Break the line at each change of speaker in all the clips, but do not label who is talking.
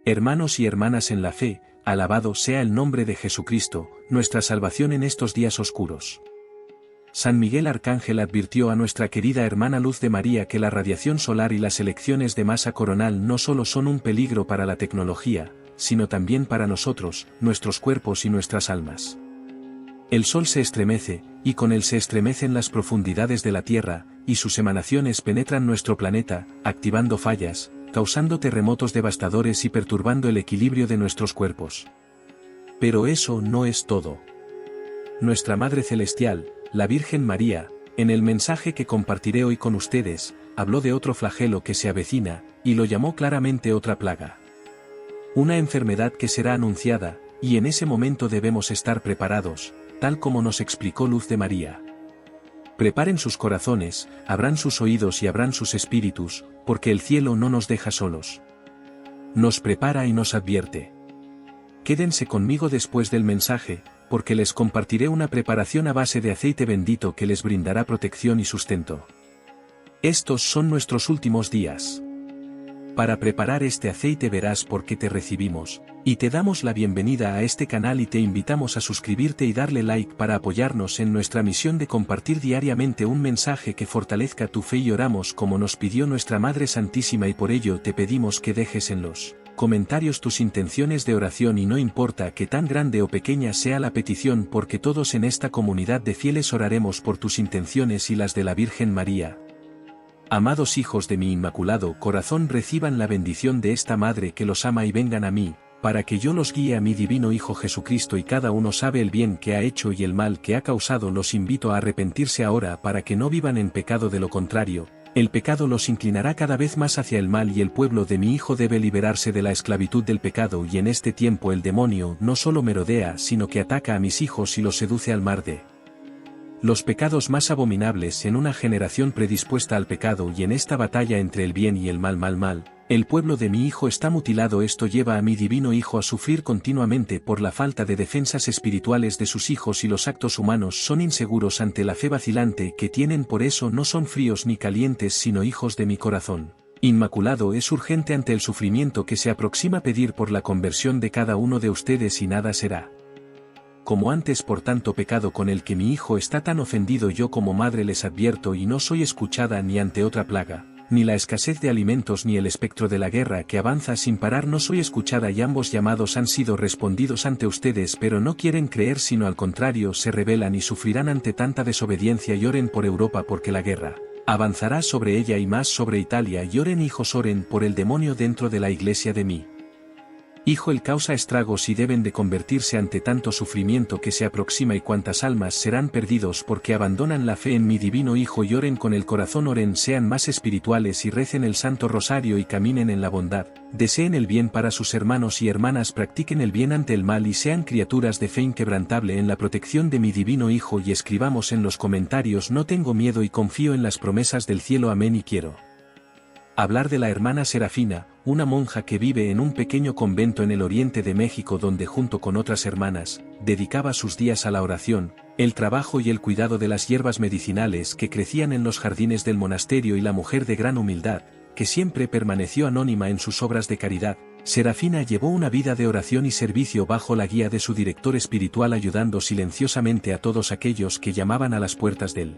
Hermanos y hermanas en la fe, alabado sea el nombre de Jesucristo, nuestra salvación en estos días oscuros. San Miguel Arcángel advirtió a nuestra querida hermana Luz de María que la radiación solar y las elecciones de masa coronal no solo son un peligro para la tecnología, sino también para nosotros, nuestros cuerpos y nuestras almas. El Sol se estremece, y con él se estremecen las profundidades de la Tierra, y sus emanaciones penetran nuestro planeta, activando fallas, causando terremotos devastadores y perturbando el equilibrio de nuestros cuerpos. Pero eso no es todo. Nuestra Madre Celestial, la Virgen María, en el mensaje que compartiré hoy con ustedes, habló de otro flagelo que se avecina, y lo llamó claramente otra plaga. Una enfermedad que será anunciada, y en ese momento debemos estar preparados, tal como nos explicó Luz de María. Preparen sus corazones, abran sus oídos y abran sus espíritus, porque el cielo no nos deja solos. Nos prepara y nos advierte. Quédense conmigo después del mensaje, porque les compartiré una preparación a base de aceite bendito que les brindará protección y sustento. Estos son nuestros últimos días. Para preparar este aceite verás por qué te recibimos, y te damos la bienvenida a este canal y te invitamos a suscribirte y darle like para apoyarnos en nuestra misión de compartir diariamente un mensaje que fortalezca tu fe y oramos como nos pidió nuestra Madre Santísima y por ello te pedimos que dejes en los comentarios tus intenciones de oración y no importa que tan grande o pequeña sea la petición porque todos en esta comunidad de fieles oraremos por tus intenciones y las de la Virgen María. Amados hijos de mi inmaculado corazón, reciban la bendición de esta Madre que los ama y vengan a mí, para que yo los guíe a mi divino Hijo Jesucristo y cada uno sabe el bien que ha hecho y el mal que ha causado. Los invito a arrepentirse ahora para que no vivan en pecado, de lo contrario, el pecado los inclinará cada vez más hacia el mal y el pueblo de mi Hijo debe liberarse de la esclavitud del pecado y en este tiempo el demonio no solo merodea sino que ataca a mis hijos y los seduce al mar de los pecados más abominables en una generación predispuesta al pecado y en esta batalla entre el bien y el mal, el pueblo de mi Hijo está mutilado. Esto lleva a mi divino Hijo a sufrir continuamente por la falta de defensas espirituales de sus hijos y los actos humanos son inseguros ante la fe vacilante que tienen, por eso no son fríos ni calientes sino hijos de mi corazón. Inmaculado es urgente ante el sufrimiento que se aproxima pedir por la conversión de cada uno de ustedes y nada será como antes por tanto pecado con el que mi Hijo está tan ofendido. Yo como madre les advierto y no soy escuchada ni ante otra plaga, ni la escasez de alimentos ni el espectro de la guerra que avanza sin parar, no soy escuchada y ambos llamados han sido respondidos ante ustedes pero no quieren creer sino al contrario se rebelan y sufrirán ante tanta desobediencia. Y oren por Europa porque la guerra avanzará sobre ella y más sobre Italia y oren hijos, oren por el demonio dentro de la iglesia de mí Hijo, él causa estragos y deben de convertirse ante tanto sufrimiento que se aproxima y cuantas almas serán perdidos porque abandonan la fe en mi divino Hijo y oren con el corazón, oren, sean más espirituales y recen el Santo Rosario y caminen en la bondad, deseen el bien para sus hermanos y hermanas, practiquen el bien ante el mal y sean criaturas de fe inquebrantable en la protección de mi divino Hijo y escribamos en los comentarios: no tengo miedo y confío en las promesas del cielo. Amén. Y quiero hablar de la hermana Serafina, una monja que vive en un pequeño convento en el oriente de México donde junto con otras hermanas, dedicaba sus días a la oración, el trabajo y el cuidado de las hierbas medicinales que crecían en los jardines del monasterio y la mujer de gran humildad, que siempre permaneció anónima en sus obras de caridad. Serafina llevó una vida de oración y servicio bajo la guía de su director espiritual, ayudando silenciosamente a todos aquellos que llamaban a las puertas del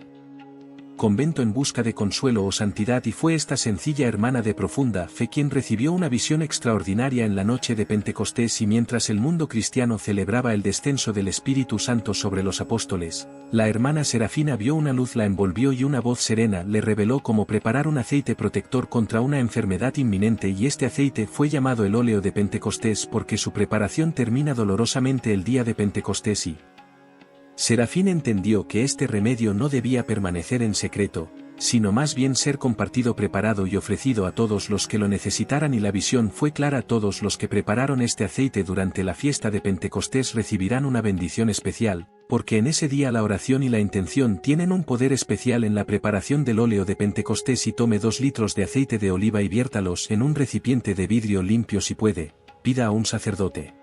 convento en busca de consuelo o santidad, y fue esta sencilla hermana de profunda fe quien recibió una visión extraordinaria en la noche de Pentecostés y mientras el mundo cristiano celebraba el descenso del Espíritu Santo sobre los apóstoles, la hermana Serafina vio una luz, la envolvió y una voz serena le reveló cómo preparar un aceite protector contra una enfermedad inminente y este aceite fue llamado el óleo de Pentecostés porque su preparación termina dolorosamente el día de Pentecostés y Serafina entendió que este remedio no debía permanecer en secreto, sino más bien ser compartido, preparado y ofrecido a todos los que lo necesitaran y la visión fue clara. Todos los que prepararon este aceite durante la fiesta de Pentecostés recibirán una bendición especial, porque en ese día la oración y la intención tienen un poder especial en la preparación del óleo de Pentecostés. Y tome 2 litros de aceite de oliva y viértalos en un recipiente de vidrio limpio si puede, pida a un sacerdote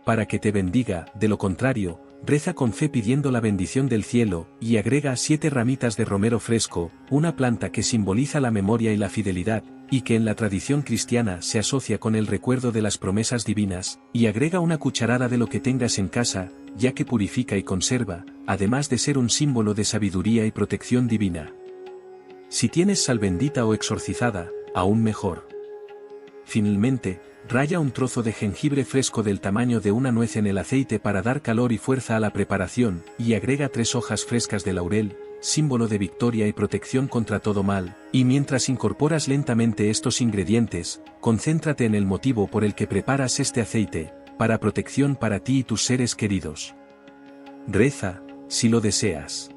para que te bendiga, de lo contrario, Reza con fe pidiendo la bendición del cielo, y agrega 7 ramitas de romero fresco, una planta que simboliza la memoria y la fidelidad, y que en la tradición cristiana se asocia con el recuerdo de las promesas divinas, y agrega una cucharada de lo que tengas en casa, ya que purifica y conserva, además de ser un símbolo de sabiduría y protección divina. Si tienes sal bendita o exorcizada, aún mejor. Finalmente, raya un trozo de jengibre fresco del tamaño de una nuez en el aceite para dar calor y fuerza a la preparación, y agrega 3 hojas frescas de laurel, símbolo de victoria y protección contra todo mal, y mientras incorporas lentamente estos ingredientes, concéntrate en el motivo por el que preparas este aceite, para protección para ti y tus seres queridos. Reza, si lo deseas.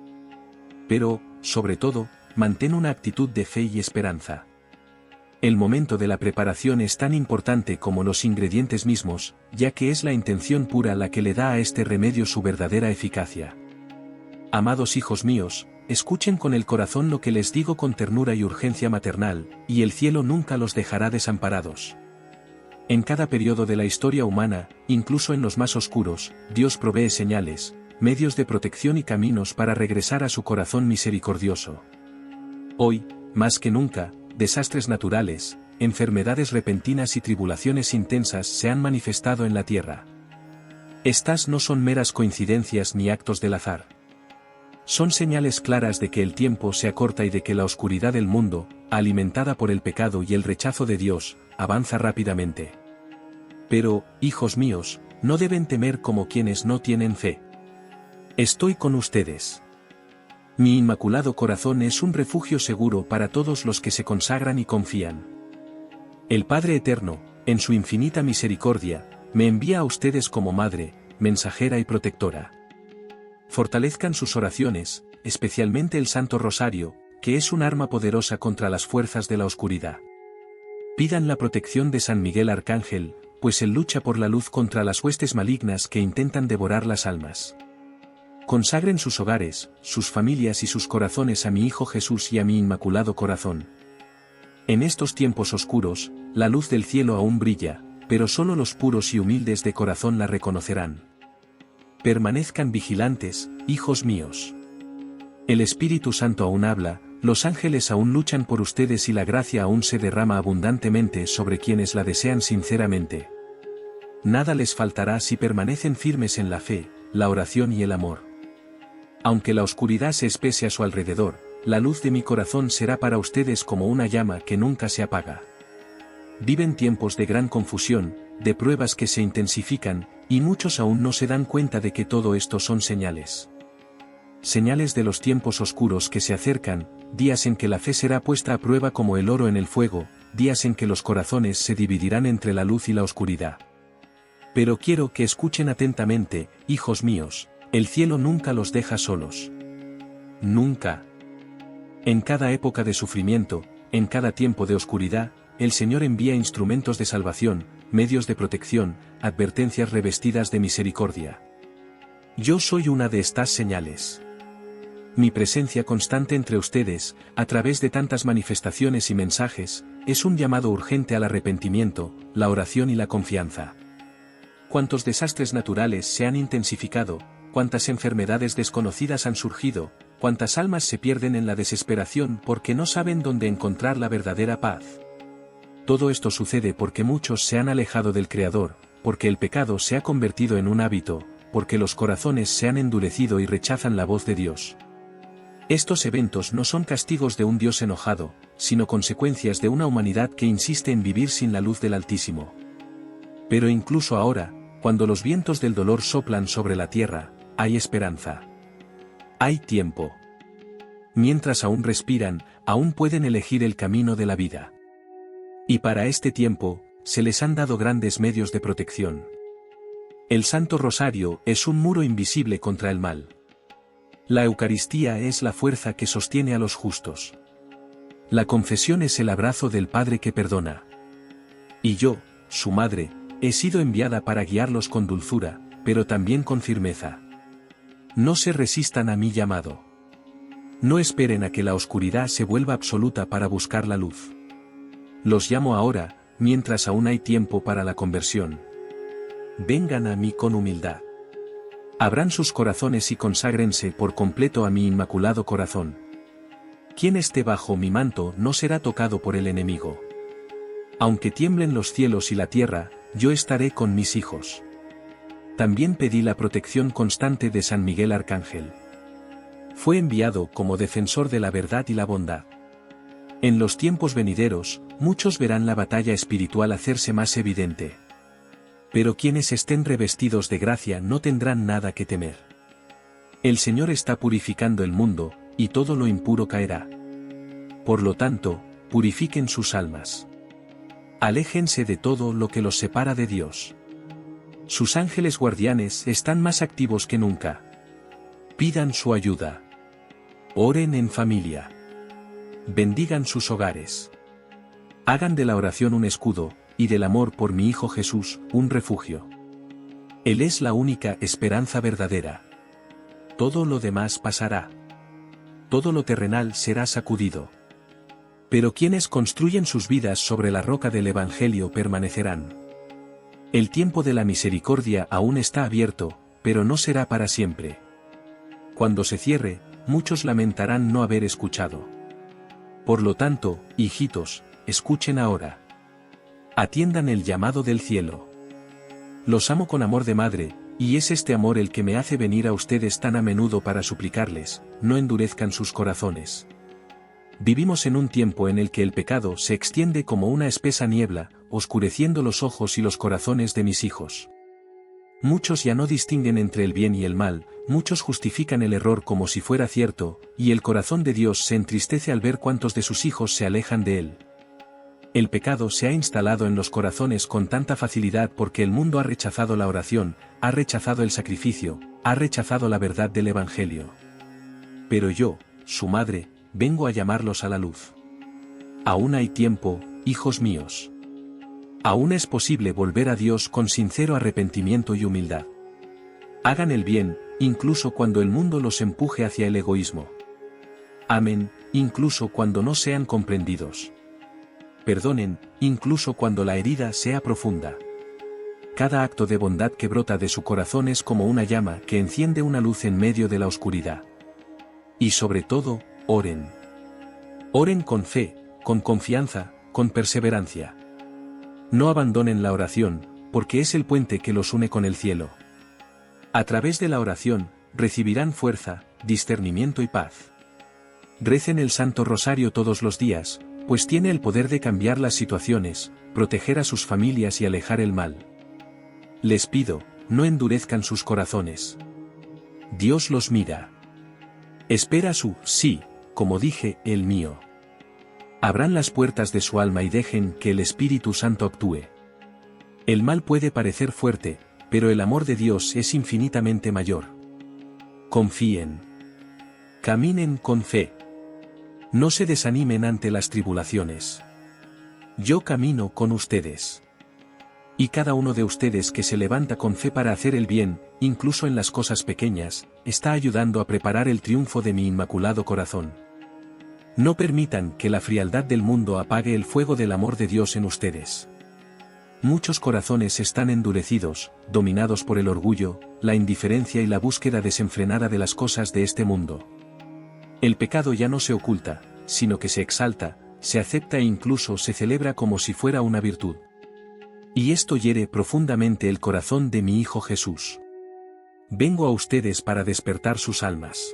Pero, sobre todo, mantén una actitud de fe y esperanza. El momento de la preparación es tan importante como los ingredientes mismos, ya que es la intención pura la que le da a este remedio su verdadera eficacia. Amados hijos míos, escuchen con el corazón lo que les digo con ternura y urgencia maternal, y el cielo nunca los dejará desamparados. En cada periodo de la historia humana, incluso en los más oscuros, Dios provee señales, medios de protección y caminos para regresar a su corazón misericordioso. Hoy, más que nunca, desastres naturales, enfermedades repentinas y tribulaciones intensas se han manifestado en la tierra. Estas no son meras coincidencias ni actos del azar. Son señales claras de que el tiempo se acorta y de que la oscuridad del mundo, alimentada por el pecado y el rechazo de Dios, avanza rápidamente. Pero, hijos míos, no deben temer como quienes no tienen fe. Estoy con ustedes. Mi inmaculado corazón es un refugio seguro para todos los que se consagran y confían. El Padre Eterno, en su infinita misericordia, me envía a ustedes como madre, mensajera y protectora. Fortalezcan sus oraciones, especialmente el Santo Rosario, que es un arma poderosa contra las fuerzas de la oscuridad. Pidan la protección de San Miguel Arcángel, pues él lucha por la luz contra las huestes malignas que intentan devorar las almas. Consagren sus hogares, sus familias y sus corazones a mi Hijo Jesús y a mi Inmaculado Corazón. En estos tiempos oscuros, la luz del cielo aún brilla, pero solo los puros y humildes de corazón la reconocerán. Permanezcan vigilantes, hijos míos. El Espíritu Santo aún habla, los ángeles aún luchan por ustedes y la gracia aún se derrama abundantemente sobre quienes la desean sinceramente. Nada les faltará si permanecen firmes en la fe, la oración y el amor. Aunque la oscuridad se espese a su alrededor, la luz de mi corazón será para ustedes como una llama que nunca se apaga. Viven tiempos de gran confusión, de pruebas que se intensifican, y muchos aún no se dan cuenta de que todo esto son señales. Señales de los tiempos oscuros que se acercan, días en que la fe será puesta a prueba como el oro en el fuego, días en que los corazones se dividirán entre la luz y la oscuridad. Pero quiero que escuchen atentamente, hijos míos. El cielo nunca los deja solos. Nunca. En cada época de sufrimiento, en cada tiempo de oscuridad, el Señor envía instrumentos de salvación, medios de protección, advertencias revestidas de misericordia. Yo soy una de estas señales. Mi presencia constante entre ustedes, a través de tantas manifestaciones y mensajes, es un llamado urgente al arrepentimiento, la oración y la confianza. Cuántos desastres naturales se han intensificado, cuántas enfermedades desconocidas han surgido, cuántas almas se pierden en la desesperación porque no saben dónde encontrar la verdadera paz. Todo esto sucede porque muchos se han alejado del Creador, porque el pecado se ha convertido en un hábito, porque los corazones se han endurecido y rechazan la voz de Dios. Estos eventos no son castigos de un Dios enojado, sino consecuencias de una humanidad que insiste en vivir sin la luz del Altísimo. Pero incluso ahora, cuando los vientos del dolor soplan sobre la tierra, hay esperanza. Hay tiempo. Mientras aún respiran, aún pueden elegir el camino de la vida. Y para este tiempo, se les han dado grandes medios de protección. El Santo Rosario es un muro invisible contra el mal. La Eucaristía es la fuerza que sostiene a los justos. La confesión es el abrazo del Padre que perdona. Y yo, su madre, he sido enviada para guiarlos con dulzura, pero también con firmeza. No se resistan a mi llamado. No esperen a que la oscuridad se vuelva absoluta para buscar la luz. Los llamo ahora, mientras aún hay tiempo para la conversión. Vengan a mí con humildad. Abran sus corazones y conságrense por completo a mi inmaculado corazón. Quien esté bajo mi manto no será tocado por el enemigo. Aunque tiemblen los cielos y la tierra, yo estaré con mis hijos. También pedí la protección constante de San Miguel Arcángel. Fue enviado como defensor de la verdad y la bondad. En los tiempos venideros, muchos verán la batalla espiritual hacerse más evidente. Pero quienes estén revestidos de gracia no tendrán nada que temer. El Señor está purificando el mundo, y todo lo impuro caerá. Por lo tanto, purifiquen sus almas. Aléjense de todo lo que los separa de Dios. Sus ángeles guardianes están más activos que nunca. Pidan su ayuda. Oren en familia. Bendigan sus hogares. Hagan de la oración un escudo, y del amor por mi Hijo Jesús, un refugio. Él es la única esperanza verdadera. Todo lo demás pasará. Todo lo terrenal será sacudido. Pero quienes construyen sus vidas sobre la roca del Evangelio permanecerán. El tiempo de la misericordia aún está abierto, pero no será para siempre. Cuando se cierre, muchos lamentarán no haber escuchado. Por lo tanto, hijitos, escuchen ahora. Atiendan el llamado del cielo. Los amo con amor de madre, y es este amor el que me hace venir a ustedes tan a menudo para suplicarles, no endurezcan sus corazones. Vivimos en un tiempo en el que el pecado se extiende como una espesa niebla, oscureciendo los ojos y los corazones de mis hijos. Muchos ya no distinguen entre el bien y el mal, muchos justifican el error como si fuera cierto, y el corazón de Dios se entristece al ver cuántos de sus hijos se alejan de él. El pecado se ha instalado en los corazones con tanta facilidad porque el mundo ha rechazado la oración, ha rechazado el sacrificio, ha rechazado la verdad del Evangelio. Pero yo, su madre, vengo a llamarlos a la luz. Aún hay tiempo, hijos míos. Aún es posible volver a Dios con sincero arrepentimiento y humildad. Hagan el bien, incluso cuando el mundo los empuje hacia el egoísmo. Amen, incluso cuando no sean comprendidos. Perdonen, incluso cuando la herida sea profunda. Cada acto de bondad que brota de su corazón es como una llama que enciende una luz en medio de la oscuridad. Y sobre todo, oren. Oren con fe, con confianza, con perseverancia. No abandonen la oración, porque es el puente que los une con el cielo. A través de la oración, recibirán fuerza, discernimiento y paz. Recen el Santo Rosario todos los días, pues tiene el poder de cambiar las situaciones, proteger a sus familias y alejar el mal. Les pido, no endurezcan sus corazones. Dios los mira. Espera su sí, como dije, el mío. Abran las puertas de su alma y dejen que el Espíritu Santo actúe. El mal puede parecer fuerte, pero el amor de Dios es infinitamente mayor. Confíen. Caminen con fe. No se desanimen ante las tribulaciones. Yo camino con ustedes. Y cada uno de ustedes que se levanta con fe para hacer el bien, incluso en las cosas pequeñas, está ayudando a preparar el triunfo de mi inmaculado corazón. No permitan que la frialdad del mundo apague el fuego del amor de Dios en ustedes. Muchos corazones están endurecidos, dominados por el orgullo, la indiferencia y la búsqueda desenfrenada de las cosas de este mundo. El pecado ya no se oculta, sino que se exalta, se acepta e incluso se celebra como si fuera una virtud. Y esto hiere profundamente el corazón de mi Hijo Jesús. Vengo a ustedes para despertar sus almas.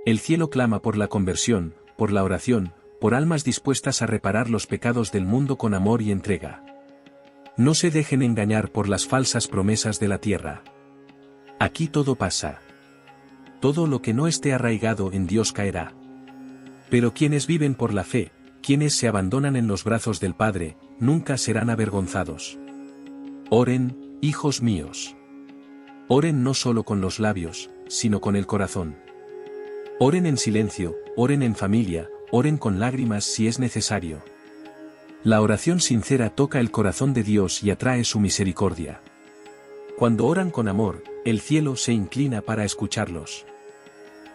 El cielo clama por la conversión, por la oración, por almas dispuestas a reparar los pecados del mundo con amor y entrega. No se dejen engañar por las falsas promesas de la tierra. Aquí todo pasa. Todo lo que no esté arraigado en Dios caerá. Pero quienes viven por la fe, quienes se abandonan en los brazos del Padre, nunca serán avergonzados. Oren, hijos míos. Oren no solo con los labios, sino con el corazón. Oren en silencio, oren en familia, oren con lágrimas si es necesario. La oración sincera toca el corazón de Dios y atrae su misericordia. Cuando oran con amor, el cielo se inclina para escucharlos.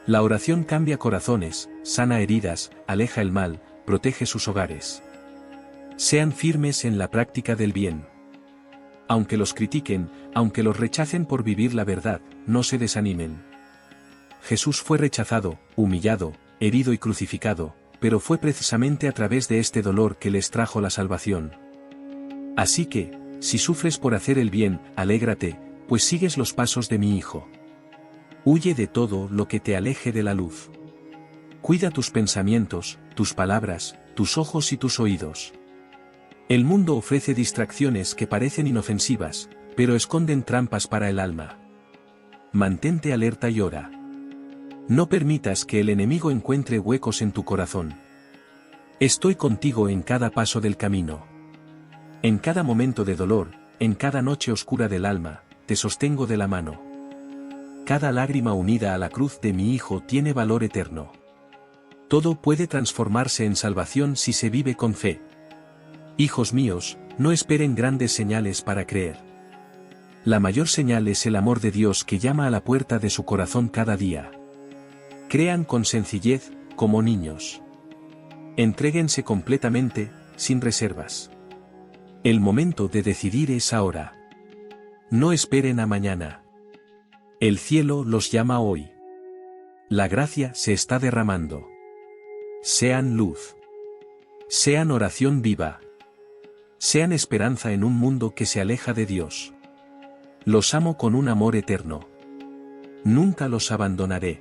La oración cambia corazones, sana heridas, aleja el mal, protege sus hogares. Sean firmes en la práctica del bien. aunque los critiquen, aunque los rechacen por vivir la verdad, no se desanimen. Jesús fue rechazado, humillado, herido y crucificado, pero fue precisamente a través de este dolor que les trajo la salvación. Así que, si sufres por hacer el bien, alégrate, pues sigues los pasos de mi Hijo. Huye de todo lo que te aleje de la luz. Cuida tus pensamientos, tus palabras, tus ojos y tus oídos. El mundo ofrece distracciones que parecen inofensivas, pero esconden trampas para el alma. Mantente alerta y ora. No permitas que el enemigo encuentre huecos en tu corazón. Estoy contigo en cada paso del camino. En cada momento de dolor, en cada noche oscura del alma, te sostengo de la mano. Cada lágrima unida a la cruz de mi Hijo tiene valor eterno. Todo puede transformarse en salvación si se vive con fe. Hijos míos, no esperen grandes señales para creer. La mayor señal es el amor de Dios que llama a la puerta de su corazón cada día. Crean con sencillez, como niños. Entréguense completamente, sin reservas. El momento de decidir es ahora. No esperen a mañana. El cielo los llama hoy. La gracia se está derramando. Sean luz. Sean oración viva. Sean esperanza en un mundo que se aleja de Dios. Los amo con un amor eterno. Nunca los abandonaré.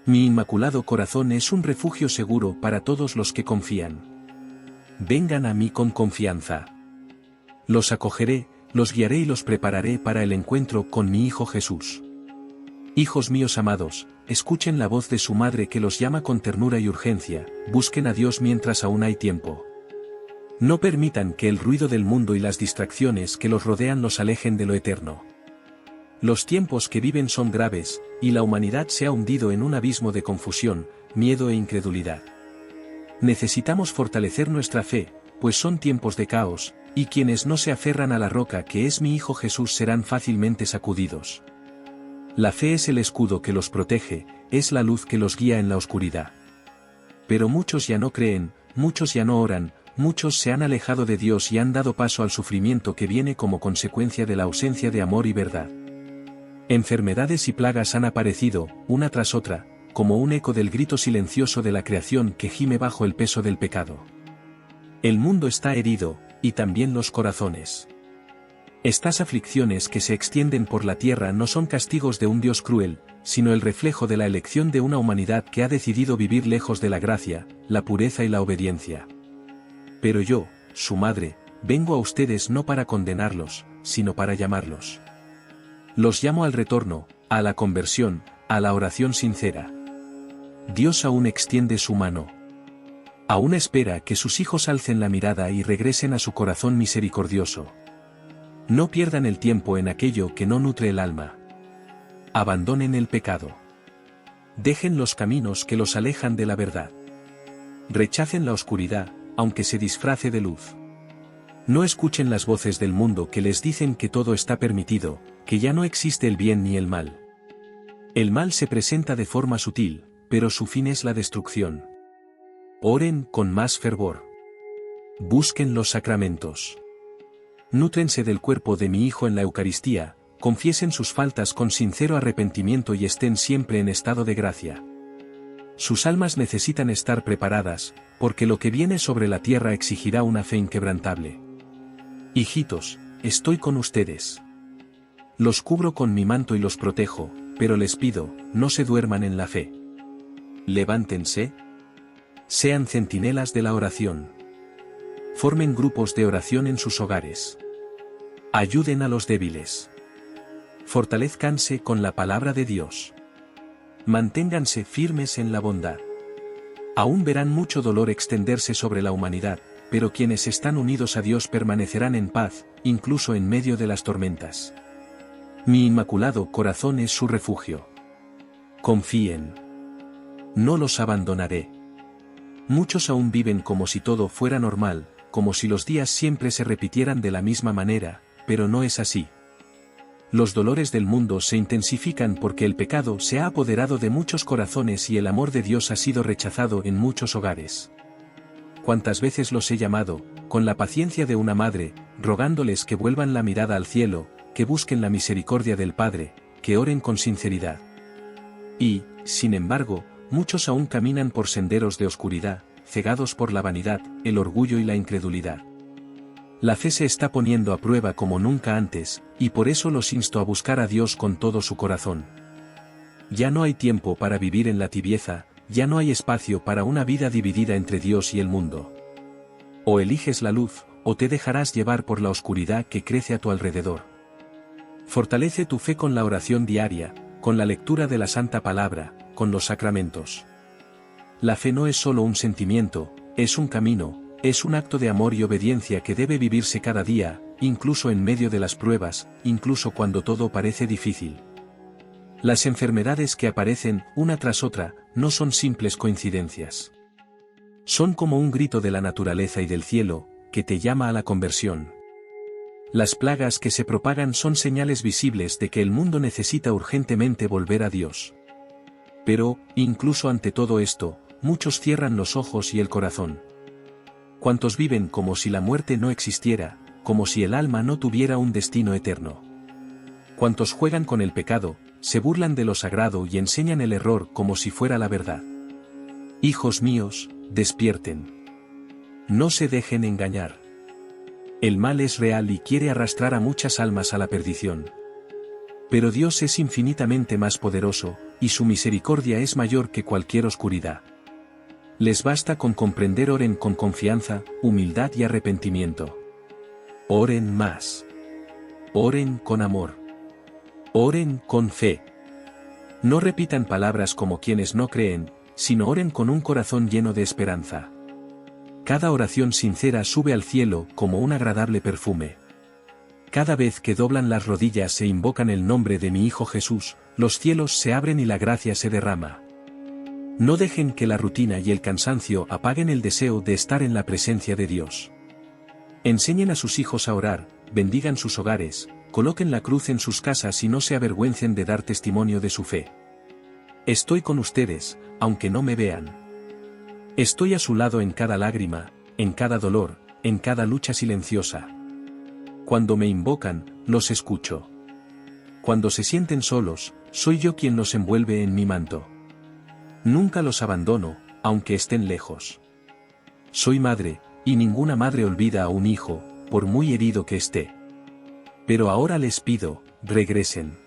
Mi inmaculado corazón es un refugio seguro para todos los que confían. Vengan a mí con confianza. Los acogeré, los guiaré y los prepararé para el encuentro con mi Hijo Jesús. Hijos míos amados, escuchen la voz de su madre que los llama con ternura y urgencia, busquen a Dios mientras aún hay tiempo. No permitan que el ruido del mundo y las distracciones que los rodean los alejen de lo eterno. Los tiempos que viven son graves, y la humanidad se ha hundido en un abismo de confusión, miedo e incredulidad. Necesitamos fortalecer nuestra fe, pues son tiempos de caos, y quienes no se aferran a la roca que es mi Hijo Jesús serán fácilmente sacudidos. La fe es el escudo que los protege, es la luz que los guía en la oscuridad. Pero muchos ya no creen, muchos ya no oran, muchos se han alejado de Dios y han dado paso al sufrimiento que viene como consecuencia de la ausencia de amor y verdad. Enfermedades y plagas han aparecido, una tras otra, como un eco del grito silencioso de la creación que gime bajo el peso del pecado. El mundo está herido, y también los corazones. Estas aflicciones que se extienden por la tierra no son castigos de un Dios cruel, sino el reflejo de la elección de una humanidad que ha decidido vivir lejos de la gracia, la pureza y la obediencia. Pero yo, su madre, vengo a ustedes no para condenarlos, sino para llamarlos. Los llamo al retorno, a la conversión, a la oración sincera. Dios aún extiende su mano. Aún espera que sus hijos alcen la mirada y regresen a su corazón misericordioso. No pierdan el tiempo en aquello que no nutre el alma. Abandonen el pecado. Dejen los caminos que los alejan de la verdad. Rechacen la oscuridad, aunque se disfrace de luz. No escuchen las voces del mundo que les dicen que todo está permitido, que ya no existe el bien ni el mal. El mal se presenta de forma sutil, pero su fin es la destrucción. Oren con más fervor. Busquen los sacramentos. Nútrense del cuerpo de mi Hijo en la Eucaristía, confiesen sus faltas con sincero arrepentimiento y estén siempre en estado de gracia. Sus almas necesitan estar preparadas, porque lo que viene sobre la tierra exigirá una fe inquebrantable. Hijitos, estoy con ustedes. Los cubro con mi manto y los protejo, pero les pido, no se duerman en la fe. Levántense. Sean centinelas de la oración. Formen grupos de oración en sus hogares. Ayuden a los débiles. Fortalezcanse con la palabra de Dios. Manténganse firmes en la bondad. Aún verán mucho dolor extenderse sobre la humanidad, pero quienes están unidos a Dios permanecerán en paz, incluso en medio de las tormentas. Mi inmaculado corazón es su refugio. Confíen. No los abandonaré. Muchos aún viven como si todo fuera normal, como si los días siempre se repitieran de la misma manera, pero no es así. Los dolores del mundo se intensifican porque el pecado se ha apoderado de muchos corazones y el amor de Dios ha sido rechazado en muchos hogares. Cuántas veces los he llamado, con la paciencia de una madre, rogándoles que vuelvan la mirada al cielo, que busquen la misericordia del Padre, que oren con sinceridad. Y, sin embargo, muchos aún caminan por senderos de oscuridad, cegados por la vanidad, el orgullo y la incredulidad. La fe se está poniendo a prueba como nunca antes, y por eso los insto a buscar a Dios con todo su corazón. Ya no hay tiempo para vivir en la tibieza, ya no hay espacio para una vida dividida entre Dios y el mundo. O eliges la luz, o te dejarás llevar por la oscuridad que crece a tu alrededor. Fortalece tu fe con la oración diaria, con la lectura de la Santa Palabra, con los sacramentos. La fe no es solo un sentimiento, es un camino, es un acto de amor y obediencia que debe vivirse cada día, incluso en medio de las pruebas, incluso cuando todo parece difícil. Las enfermedades que aparecen, una tras otra, no son simples coincidencias. Son como un grito de la naturaleza y del cielo, que te llama a la conversión. Las plagas que se propagan son señales visibles de que el mundo necesita urgentemente volver a Dios. Pero, incluso ante todo esto, muchos cierran los ojos y el corazón. Cuantos viven como si la muerte no existiera, como si el alma no tuviera un destino eterno. Cuantos juegan con el pecado, se burlan de lo sagrado y enseñan el error como si fuera la verdad. Hijos míos, despierten. No se dejen engañar. El mal es real y quiere arrastrar a muchas almas a la perdición. Pero Dios es infinitamente más poderoso, y su misericordia es mayor que cualquier oscuridad. Les basta con comprender, oren con confianza, humildad y arrepentimiento. Oren más. Oren con amor. Oren con fe. No repitan palabras como quienes no creen, sino oren con un corazón lleno de esperanza. Cada oración sincera sube al cielo como un agradable perfume. Cada vez que doblan las rodillas e invocan el nombre de mi Hijo Jesús, los cielos se abren y la gracia se derrama. No dejen que la rutina y el cansancio apaguen el deseo de estar en la presencia de Dios. Enseñen a sus hijos a orar, bendigan sus hogares, coloquen la cruz en sus casas y no se avergüencen de dar testimonio de su fe. Estoy con ustedes, aunque no me vean. Estoy a su lado en cada lágrima, en cada dolor, en cada lucha silenciosa. Cuando me invocan, los escucho. Cuando se sienten solos, soy yo quien los envuelve en mi manto. Nunca los abandono, aunque estén lejos. Soy madre, y ninguna madre olvida a un hijo, por muy herido que esté. Pero ahora les pido, regresen.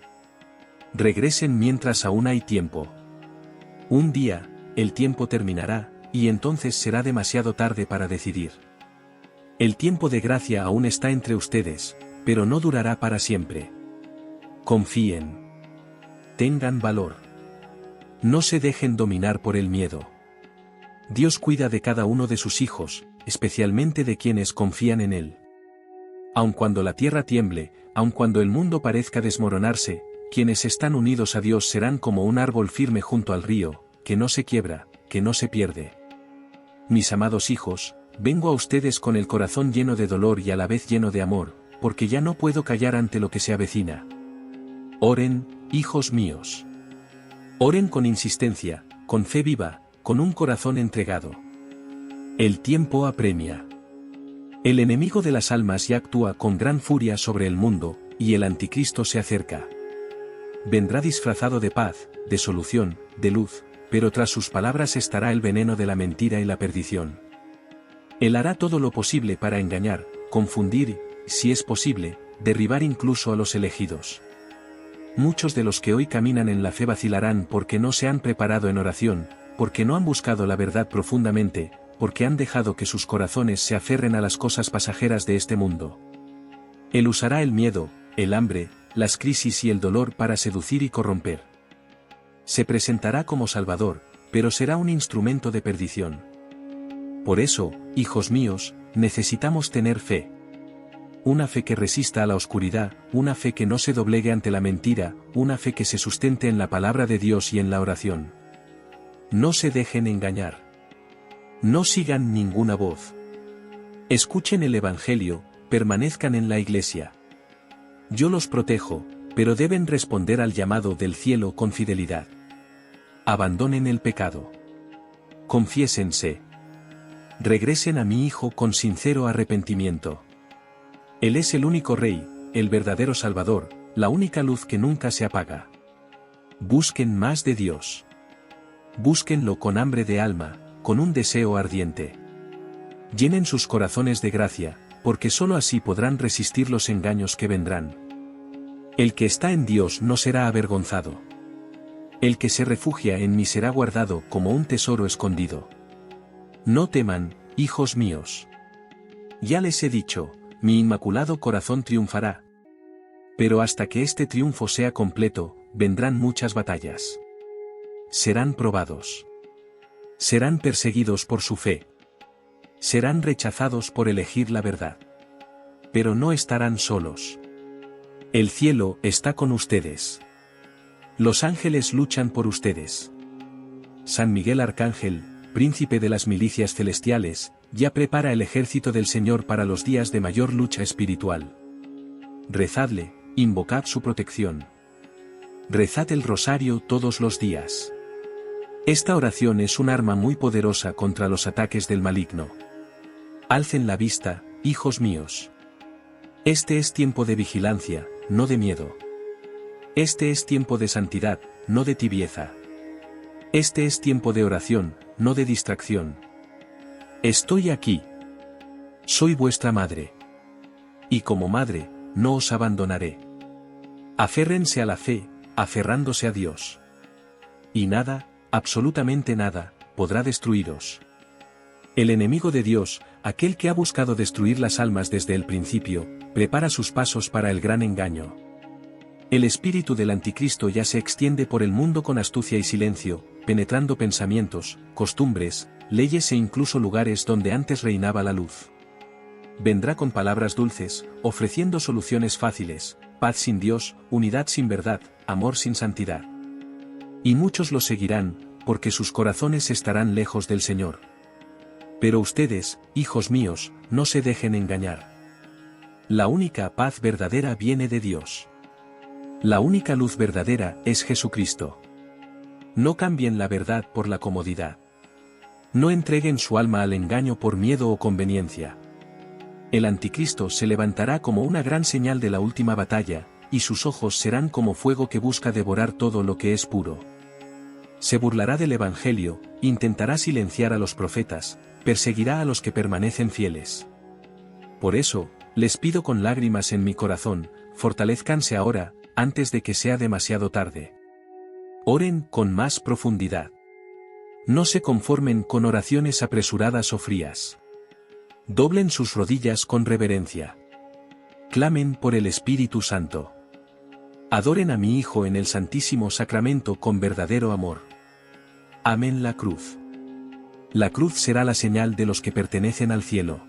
Regresen mientras aún hay tiempo. Un día, el tiempo terminará, y entonces será demasiado tarde para decidir. El tiempo de gracia aún está entre ustedes, pero no durará para siempre. Confíen. Tengan valor. No se dejen dominar por el miedo. Dios cuida de cada uno de sus hijos, especialmente de quienes confían en Él. Aun cuando la tierra tiemble, aun cuando el mundo parezca desmoronarse, quienes están unidos a Dios serán como un árbol firme junto al río, que no se quiebra, que no se pierde. Mis amados hijos, vengo a ustedes con el corazón lleno de dolor y a la vez lleno de amor, porque ya no puedo callar ante lo que se avecina. Oren, hijos míos. Oren con insistencia, con fe viva, con un corazón entregado. El tiempo apremia. El enemigo de las almas ya actúa con gran furia sobre el mundo, y el anticristo se acerca. Vendrá disfrazado de paz, de solución, de luz, pero tras sus palabras estará el veneno de la mentira y la perdición. Él hará todo lo posible para engañar, confundir, si es posible, derribar incluso a los elegidos. Muchos de los que hoy caminan en la fe vacilarán porque no se han preparado en oración, porque no han buscado la verdad profundamente, porque han dejado que sus corazones se aferren a las cosas pasajeras de este mundo. Él usará el miedo, el hambre, las crisis y el dolor para seducir y corromper. Se presentará como Salvador, pero será un instrumento de perdición. Por eso, hijos míos, necesitamos tener fe. Una fe que resista a la oscuridad, una fe que no se doblegue ante la mentira, una fe que se sustente en la palabra de Dios y en la oración. No se dejen engañar. No sigan ninguna voz. Escuchen el Evangelio, permanezcan en la Iglesia. Yo los protejo, pero deben responder al llamado del cielo con fidelidad. Abandonen el pecado. Confiésense. Regresen a mi Hijo con sincero arrepentimiento. Él es el único Rey, el verdadero Salvador, la única luz que nunca se apaga. Busquen más de Dios. Búsquenlo con hambre de alma, con un deseo ardiente. Llenen sus corazones de gracia, porque sólo así podrán resistir los engaños que vendrán. El que está en Dios no será avergonzado. El que se refugia en mí será guardado como un tesoro escondido. No teman, hijos míos. Ya les he dicho, mi inmaculado corazón triunfará. Pero hasta que este triunfo sea completo, vendrán muchas batallas. Serán probados. Serán perseguidos por su fe. Serán rechazados por elegir la verdad. Pero no estarán solos. El cielo está con ustedes. Los ángeles luchan por ustedes. San Miguel Arcángel, príncipe de las milicias celestiales, ya prepara el ejército del Señor para los días de mayor lucha espiritual. Rezadle, invocad su protección. Rezad el rosario todos los días. Esta oración es un arma muy poderosa contra los ataques del maligno. Alcen la vista, hijos míos. Este es tiempo de vigilancia, no de miedo. Este es tiempo de santidad, no de tibieza. Este es tiempo de oración, no de distracción. Estoy aquí. Soy vuestra madre. Y como madre, no os abandonaré. Aférrense a la fe, aferrándose a Dios. Y nada, absolutamente nada, podrá destruiros. El enemigo de Dios, aquel que ha buscado destruir las almas desde el principio, prepara sus pasos para el gran engaño. El espíritu del anticristo ya se extiende por el mundo con astucia y silencio, penetrando pensamientos, costumbres, leyes e incluso lugares donde antes reinaba la luz. Vendrá con palabras dulces, ofreciendo soluciones fáciles, paz sin Dios, unidad sin verdad, amor sin santidad. Y muchos lo seguirán, porque sus corazones estarán lejos del Señor. Pero ustedes, hijos míos, no se dejen engañar. La única paz verdadera viene de Dios. La única luz verdadera es Jesucristo. No cambien la verdad por la comodidad. No entreguen su alma al engaño por miedo o conveniencia. El anticristo se levantará como una gran señal de la última batalla, y sus ojos serán como fuego que busca devorar todo lo que es puro. Se burlará del Evangelio, intentará silenciar a los profetas, perseguirá a los que permanecen fieles. Por eso, les pido con lágrimas en mi corazón, fortalézcanse ahora, antes de que sea demasiado tarde. Oren con más profundidad. No se conformen con oraciones apresuradas o frías. Doblen sus rodillas con reverencia. Clamen por el Espíritu Santo. Adoren a mi Hijo en el Santísimo Sacramento con verdadero amor. Amen la cruz. La cruz será la señal de los que pertenecen al cielo.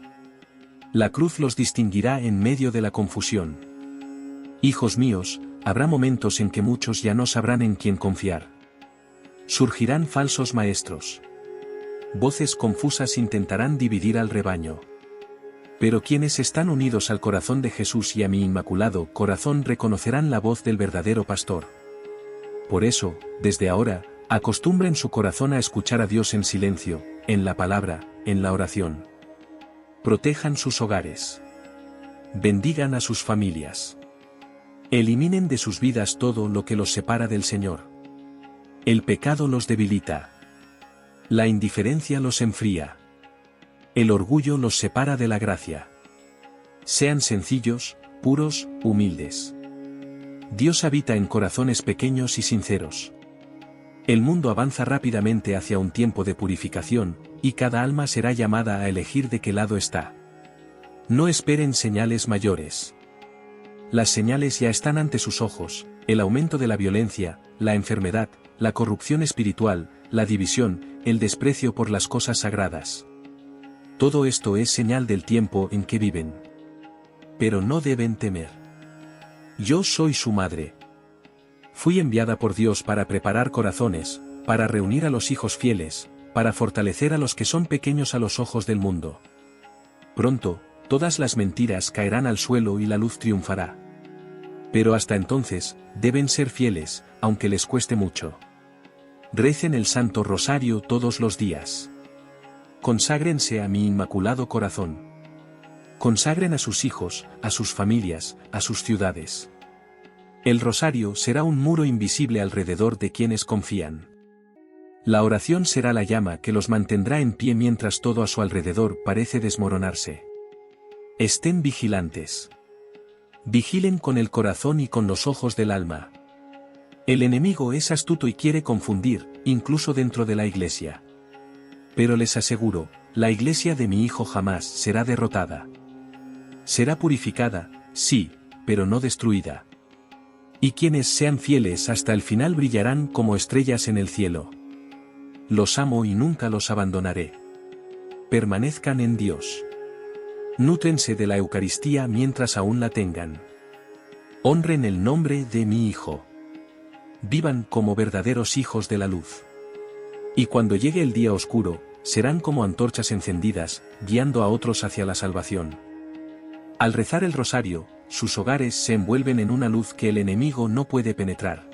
La cruz los distinguirá en medio de la confusión. Hijos míos, habrá momentos en que muchos ya no sabrán en quién confiar. Surgirán falsos maestros. Voces confusas intentarán dividir al rebaño. Pero quienes están unidos al corazón de Jesús y a mi inmaculado corazón reconocerán la voz del verdadero pastor. Por eso, desde ahora, acostumbren su corazón a escuchar a Dios en silencio, en la palabra, en la oración. Protejan sus hogares. Bendigan a sus familias. Eliminen de sus vidas todo lo que los separa del Señor. El pecado los debilita. La indiferencia los enfría. El orgullo los separa de la gracia. Sean sencillos, puros, humildes. Dios habita en corazones pequeños y sinceros. El mundo avanza rápidamente hacia un tiempo de purificación, y cada alma será llamada a elegir de qué lado está. No esperen señales mayores. Las señales ya están ante sus ojos: el aumento de la violencia, la enfermedad, la corrupción espiritual, la división, el desprecio por las cosas sagradas. Todo esto es señal del tiempo en que viven. Pero no deben temer. Yo soy su madre. Fui enviada por Dios para preparar corazones, para reunir a los hijos fieles, para fortalecer a los que son pequeños a los ojos del mundo. Pronto, todas las mentiras caerán al suelo y la luz triunfará. Pero hasta entonces, deben ser fieles, aunque les cueste mucho. Recen el Santo Rosario todos los días. Conságrense a mi inmaculado corazón. Consagren a sus hijos, a sus familias, a sus ciudades. El rosario será un muro invisible alrededor de quienes confían. La oración será la llama que los mantendrá en pie mientras todo a su alrededor parece desmoronarse. Estén vigilantes. Vigilen con el corazón y con los ojos del alma. El enemigo es astuto y quiere confundir, incluso dentro de la iglesia. Pero les aseguro, la iglesia de mi Hijo jamás será derrotada. Será purificada, sí, pero no destruida. Y quienes sean fieles hasta el final brillarán como estrellas en el cielo. Los amo y nunca los abandonaré. Permanezcan en Dios. Nútrense de la Eucaristía mientras aún la tengan. Honren el nombre de mi Hijo. Vivan como verdaderos hijos de la luz. Y cuando llegue el día oscuro, serán como antorchas encendidas, guiando a otros hacia la salvación. Al rezar el rosario, sus hogares se envuelven en una luz que el enemigo no puede penetrar.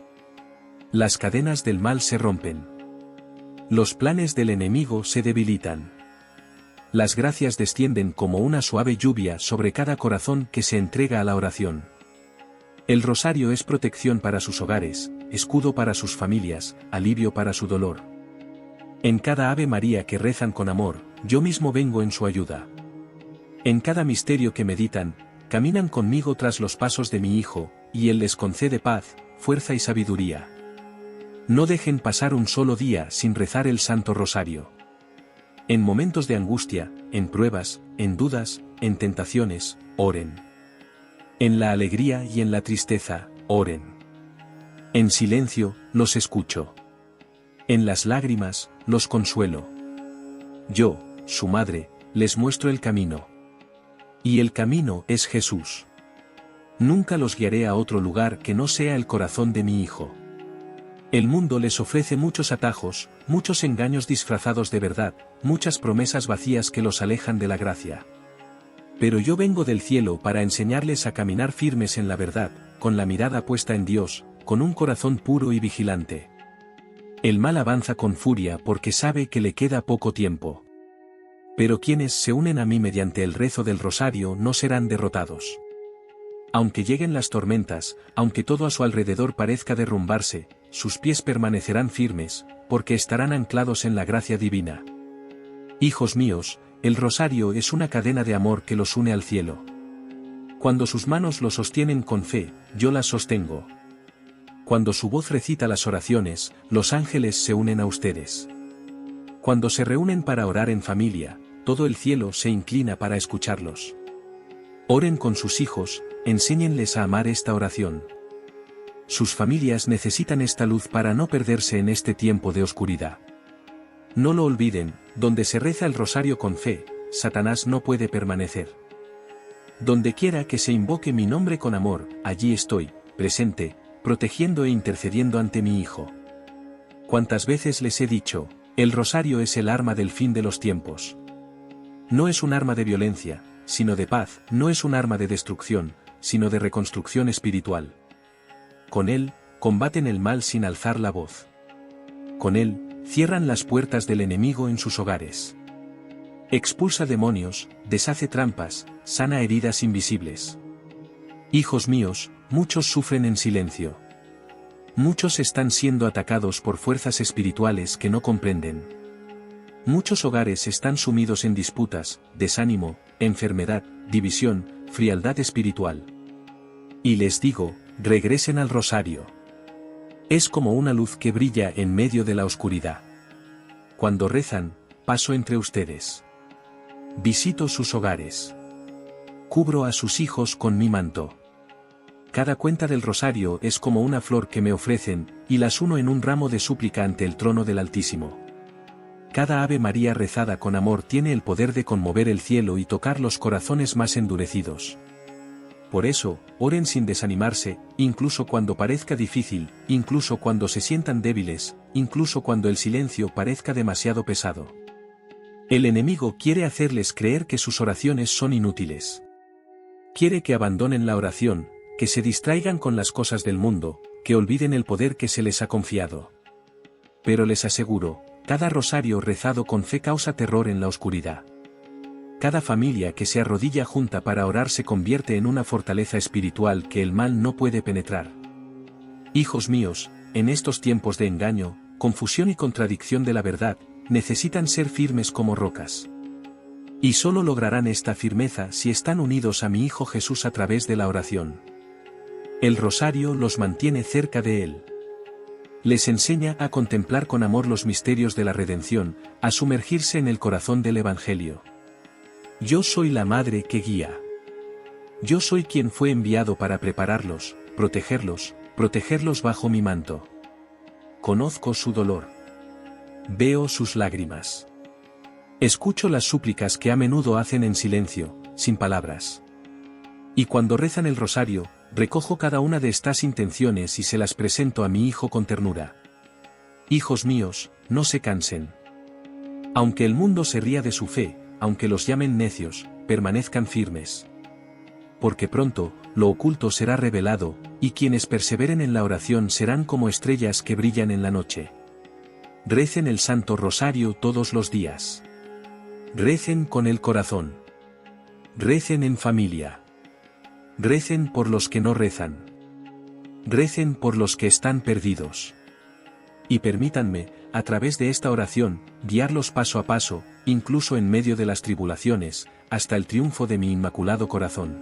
Las cadenas del mal se rompen. Los planes del enemigo se debilitan. Las gracias descienden como una suave lluvia sobre cada corazón que se entrega a la oración. El rosario es protección para sus hogares, escudo para sus familias, alivio para su dolor. En cada Ave María que rezan con amor, yo mismo vengo en su ayuda. En cada misterio que meditan, caminan conmigo tras los pasos de mi Hijo, y Él les concede paz, fuerza y sabiduría. No dejen pasar un solo día sin rezar el Santo Rosario. En momentos de angustia, en pruebas, en dudas, en tentaciones, oren. En la alegría y en la tristeza, oren. En silencio, los escucho. En las lágrimas, los consuelo. Yo, su madre, les muestro el camino. Y el camino es Jesús. Nunca los guiaré a otro lugar que no sea el corazón de mi Hijo. El mundo les ofrece muchos atajos, muchos engaños disfrazados de verdad, muchas promesas vacías que los alejan de la gracia. Pero yo vengo del cielo para enseñarles a caminar firmes en la verdad, con la mirada puesta en Dios, con un corazón puro y vigilante. El mal avanza con furia porque sabe que le queda poco tiempo. Pero quienes se unen a mí mediante el rezo del rosario no serán derrotados. Aunque lleguen las tormentas, aunque todo a su alrededor parezca derrumbarse, sus pies permanecerán firmes, porque estarán anclados en la gracia divina. Hijos míos, el rosario es una cadena de amor que los une al cielo. Cuando sus manos lo sostienen con fe, yo las sostengo. Cuando su voz recita las oraciones, los ángeles se unen a ustedes. Cuando se reúnen para orar en familia, todo el cielo se inclina para escucharlos. Oren con sus hijos, enséñenles a amar esta oración. Sus familias necesitan esta luz para no perderse en este tiempo de oscuridad. No lo olviden, donde se reza el rosario con fe, Satanás no puede permanecer. Donde quiera que se invoque mi nombre con amor, allí estoy, presente, protegiendo e intercediendo ante mi Hijo. ¿Cuántas veces les he dicho? El rosario es el arma del fin de los tiempos. No es un arma de violencia, sino de paz, no es un arma de destrucción, sino de reconstrucción espiritual. Con él, combaten el mal sin alzar la voz. Con él, cierran las puertas del enemigo en sus hogares. Expulsa demonios, deshace trampas, sana heridas invisibles. Hijos míos, muchos sufren en silencio. Muchos están siendo atacados por fuerzas espirituales que no comprenden. Muchos hogares están sumidos en disputas, desánimo, enfermedad, división, frialdad espiritual. Y les digo, regresen al rosario. Es como una luz que brilla en medio de la oscuridad. Cuando rezan, paso entre ustedes. Visito sus hogares. Cubro a sus hijos con mi manto. Cada cuenta del rosario es como una flor que me ofrecen, y las uno en un ramo de súplica ante el trono del Altísimo. Cada Ave María rezada con amor tiene el poder de conmover el cielo y tocar los corazones más endurecidos. Por eso, oren sin desanimarse, incluso cuando parezca difícil, incluso cuando se sientan débiles, incluso cuando el silencio parezca demasiado pesado. El enemigo quiere hacerles creer que sus oraciones son inútiles. Quiere que abandonen la oración, que se distraigan con las cosas del mundo, que olviden el poder que se les ha confiado. Pero les aseguro, Cada rosario rezado con fe causa terror en la oscuridad. Cada familia que se arrodilla junta para orar se convierte en una fortaleza espiritual que el mal no puede penetrar. Hijos míos, en estos tiempos de engaño, confusión y contradicción de la verdad, necesitan ser firmes como rocas. Y solo lograrán esta firmeza si están unidos a mi Hijo Jesús a través de la oración. El rosario los mantiene cerca de Él. Les enseña a contemplar con amor los misterios de la redención, a sumergirse en el corazón del Evangelio. Yo soy la madre que guía. Yo soy quien fue enviado para prepararlos, protegerlos bajo mi manto. Conozco su dolor. Veo sus lágrimas. Escucho las súplicas que a menudo hacen en silencio, sin palabras. Y cuando rezan el rosario, recojo cada una de estas intenciones y se las presento a mi Hijo con ternura. Hijos míos, no se cansen. Aunque el mundo se ría de su fe, aunque los llamen necios, permanezcan firmes. Porque pronto, lo oculto será revelado, y quienes perseveren en la oración serán como estrellas que brillan en la noche. Recen el Santo Rosario todos los días. Recen con el corazón. Recen en familia. Recen por los que no rezan. Recen por los que están perdidos. Y permítanme, a través de esta oración, guiarlos paso a paso, incluso en medio de las tribulaciones, hasta el triunfo de mi Inmaculado Corazón.